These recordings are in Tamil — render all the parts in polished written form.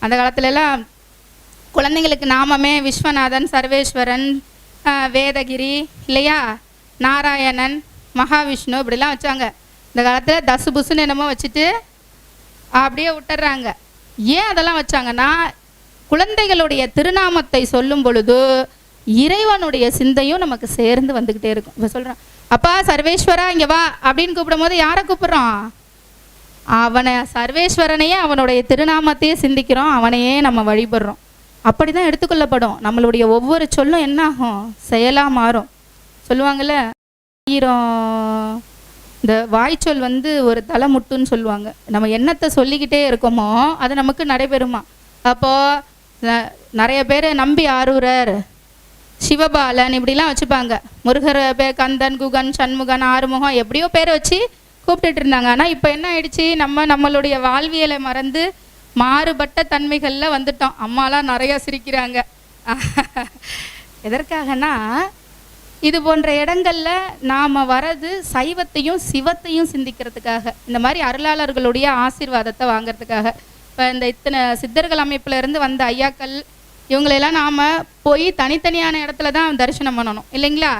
அந்த காலத்துலலாம் குழந்தைங்களுக்கு நாமமே விஸ்வநாதன், சர்வேஸ்வரன், வேதகிரி இல்லையா, நாராயணன், மகாவிஷ்ணு இப்படிலாம் வச்சாங்க. இந்த காலத்தில் தசு புசுன்னு என்னமோ வச்சுட்டு அப்படியே விட்டுறாங்க. ஏன் அதெல்லாம் வச்சாங்கன்னா, குழந்தைகளுடைய திருநாமத்தை சொல்லும் பொழுது இறைவனுடைய சிந்தையும் நமக்கு சேர்ந்து வந்துக்கிட்டே இருக்கும். இப்போ சொல்கிறேன், அப்பா சர்வேஸ்வரா இங்கே வா அப்படின்னு கூப்பிடும் போது யாரை கூப்பிட்றோம்? அவனை, சர்வேஸ்வரனையே அவனுடைய திருநாமத்தையே சிந்திக்கிறோம், அவனையே நம்ம வழிபடுறோம். அப்படி தான் எடுத்துக்கொள்ளப்படும். நம்மளுடைய ஒவ்வொரு சொல்லும் என்ன ஆகும்? செயலாக மாறும். சொல்லுவாங்கள்ல, இந்த வாய்ச்சொல் ஒரு தலைமுட்டுன்னு சொல்லுவாங்க. நம்ம என்னத்தை சொல்லிக்கிட்டே இருக்கோமோ அது நமக்கு நடைபெறுமா. அப்போது நிறைய பேர் நம்பி ஆரூரர், சிவபாலன் இப்படிலாம் வச்சுப்பாங்க. முருகர் பேர் கந்தன், குகன், சண்முகன், ஆறுமுகம் எப்படியோ பேரை வச்சு கூப்பிட்டுட்டு இருந்தாங்க. ஆனால் இப்போ என்ன ஆயிடுச்சு, நம்மளுடைய வாழ்வியலை மறந்து மாறுபட்ட தன்மைகளில் வந்துட்டோம். அம்மாலாம் நிறையா சிரிக்கிறாங்க. எதற்காகனா, இது போன்ற இடங்களில் நாம் வரது சைவத்தையும் சிவத்தையும் சிந்திக்கிறதுக்காக, இந்த மாதிரி அருளாளர்களுடைய ஆசீர்வாதத்தை வாங்கிறதுக்காக. இப்போ இந்த இத்தனை சித்தர்கள் அமைப்பில் இருந்து வந்த ஐயாக்கள் இவங்களெல்லாம் நாம் போய் தனித்தனியான இடத்துல தான் தரிசனம் பண்ணணும் இல்லைங்களா.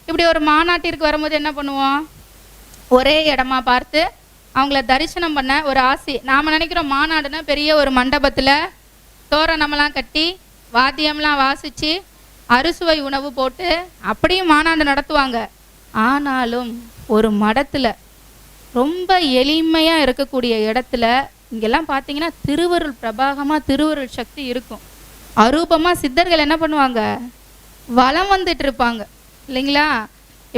இப்படி ஒரு மாநாட்டிற்கு வரும்போது என்ன பண்ணுவோம், ஒரே இடமா பார்த்து அவங்கள தரிசனம் பண்ண ஒரு ஆசை. நாம் நினைக்கிறோம் மாநாடுனா பெரிய ஒரு மண்டபத்தில் தோரணமெல்லாம் கட்டி வாத்தியம்லாம் வாசித்து அறுசுவை உணவு போட்டு அப்படியும் மாநாடு நடத்துவாங்க. ஆனாலும் ஒரு மடத்தில் ரொம்ப எளிமையாக இருக்கக்கூடிய இடத்துல இங்கெல்லாம் பார்த்தீங்கன்னா திருவருள் பிரபாகமாக திருவருள் சக்தி இருக்கும். அரூபமாக சித்தர்கள் என்ன பண்ணுவாங்க, வலம் வந்துட்டு இருப்பாங்க இல்லைங்களா.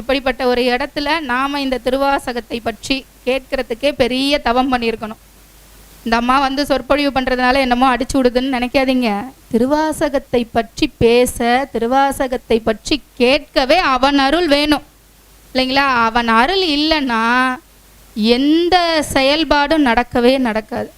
இப்படிப்பட்ட ஒரு இடத்துல நாம் இந்த திருவாசகத்தை பற்றி கேட்கறதுக்கே பெரிய தவம் பண்ணியிருக்கணும். இந்த அம்மா சொற்பொழிவு பண்ணுறதுனால என்னமோ அடிச்சு விடுதுன்னு நினைக்காதீங்க. திருவாசகத்தை பற்றி பேச, திருவாசகத்தை பற்றி கேட்கவே அவன் அருள் வேணும் இல்லைங்களா. அவன் அருள் இல்லைன்னா எந்த செயல்பாடும் நடக்கவே நடக்காது.